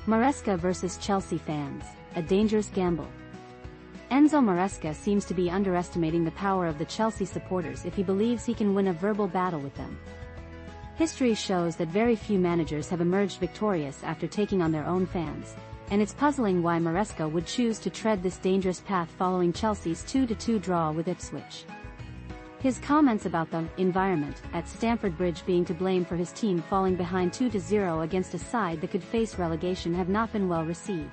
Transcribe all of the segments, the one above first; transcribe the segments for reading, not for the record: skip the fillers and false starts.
Maresca versus Chelsea fans, a dangerous gamble. Enzo Maresca seems to be underestimating the power of the Chelsea supporters if he believes he can win a verbal battle with them. History shows that very few managers have emerged victorious after taking on their own fans, and it's puzzling why Maresca would choose to tread this dangerous path following Chelsea's 2-2 draw with Ipswich. His comments about the environment at Stamford Bridge being to blame for his team falling behind 2-0 against a side that could face relegation have not been well received.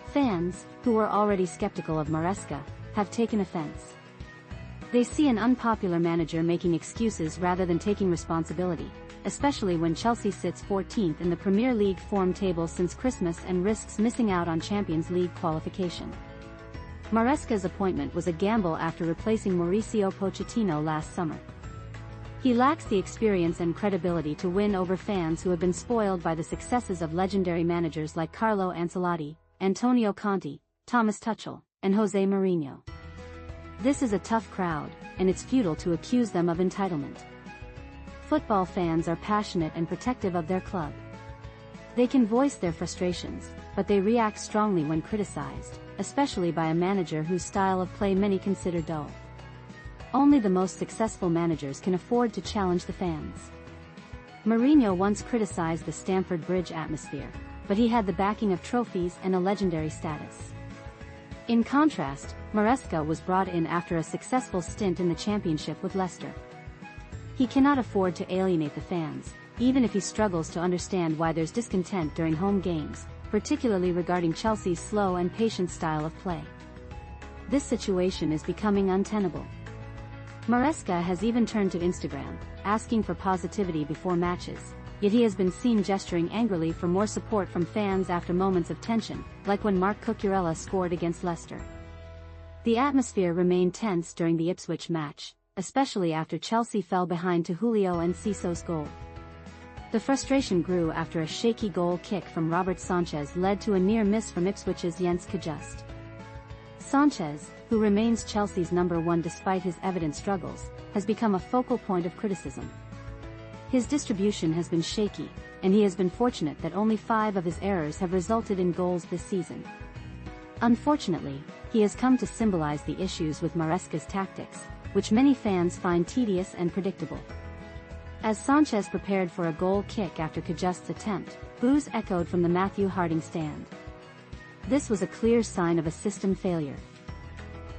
Fans, who were already skeptical of Maresca, have taken offense. They see an unpopular manager making excuses rather than taking responsibility, especially when Chelsea sits 14th in the Premier League form table since Christmas and risks missing out on Champions League qualification. Maresca's appointment was a gamble after replacing Mauricio Pochettino last summer. He lacks the experience and credibility to win over fans who have been spoiled by the successes of legendary managers like Carlo Ancelotti, Antonio Conte, Thomas Tuchel, and Jose Mourinho. This is a tough crowd, and it's futile to accuse them of entitlement. Football fans are passionate and protective of their club. They can voice their frustrations, but they react strongly when criticized, especially by a manager whose style of play many consider dull. Only the most successful managers can afford to challenge the fans. Mourinho once criticized the Stamford Bridge atmosphere, but he had the backing of trophies and a legendary status. In contrast, Maresca was brought in after a successful stint in the Championship with Leicester. He cannot afford to alienate the fans, even if he struggles to understand why there's discontent during home games, particularly regarding Chelsea's slow and patient style of play. This situation is becoming untenable. Maresca has even turned to Instagram, asking for positivity before matches, yet he has been seen gesturing angrily for more support from fans after moments of tension, like when Marc Cucurella scored against Leicester. The atmosphere remained tense during the Ipswich match, especially after Chelsea fell behind to Julio Enciso's goal. The frustration grew after a shaky goal kick from Robert Sanchez led to a near miss from Ipswich's Jens Kajust. Sanchez, who remains Chelsea's #1 despite his evident struggles, has become a focal point of criticism. His distribution has been shaky, and he has been fortunate that only 5 of his errors have resulted in goals this season. Unfortunately, he has come to symbolize the issues with Maresca's tactics, which many fans find tedious and predictable. As Sanchez prepared for a goal kick after Kajust's attempt, boos echoed from the Matthew Harding stand. This was a clear sign of a system failure.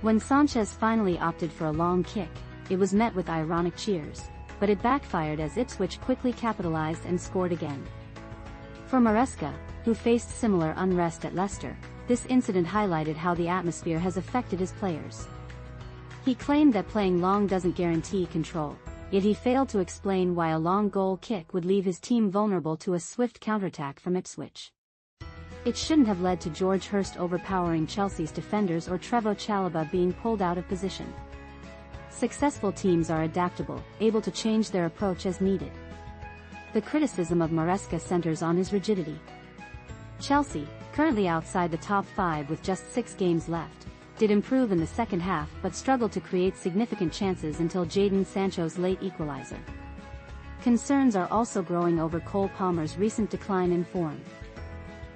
When Sanchez finally opted for a long kick, it was met with ironic cheers, but it backfired as Ipswich quickly capitalized and scored again. For Maresca, who faced similar unrest at Leicester, this incident highlighted how the atmosphere has affected his players. He claimed that playing long doesn't guarantee control, yet he failed to explain why a long goal kick would leave his team vulnerable to a swift counterattack from Ipswich. It shouldn't have led to George Hurst overpowering Chelsea's defenders or Trevoh Chalobah being pulled out of position. Successful teams are adaptable, able to change their approach as needed. The criticism of Maresca centers on his rigidity. Chelsea, currently outside the top 5 with just 6 games left, did improve in the second half but struggled to create significant chances until Jadon Sancho's late equalizer. Concerns are also growing over Cole Palmer's recent decline in form.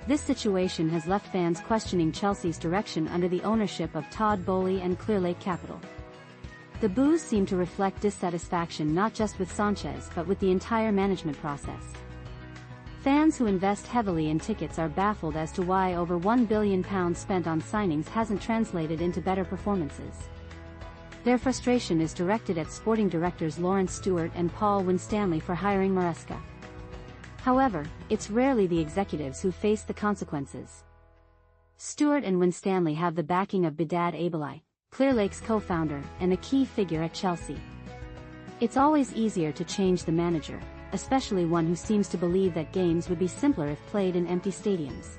This situation has left fans questioning Chelsea's direction under the ownership of Todd Boehly and Clearlake Capital. The boos seem to reflect dissatisfaction not just with Sanchez but with the entire management process. Fans who invest heavily in tickets are baffled as to why over £1 billion spent on signings hasn't translated into better performances. Their frustration is directed at sporting directors Lawrence Stewart and Paul Winstanley for hiring Maresca. However, it's rarely the executives who face the consequences. Stewart and Winstanley have the backing of Bidad Abelai, Clearlake's co-founder and a key figure at Chelsea. It's always easier to change the manager, especially one who seems to believe that games would be simpler if played in empty stadiums.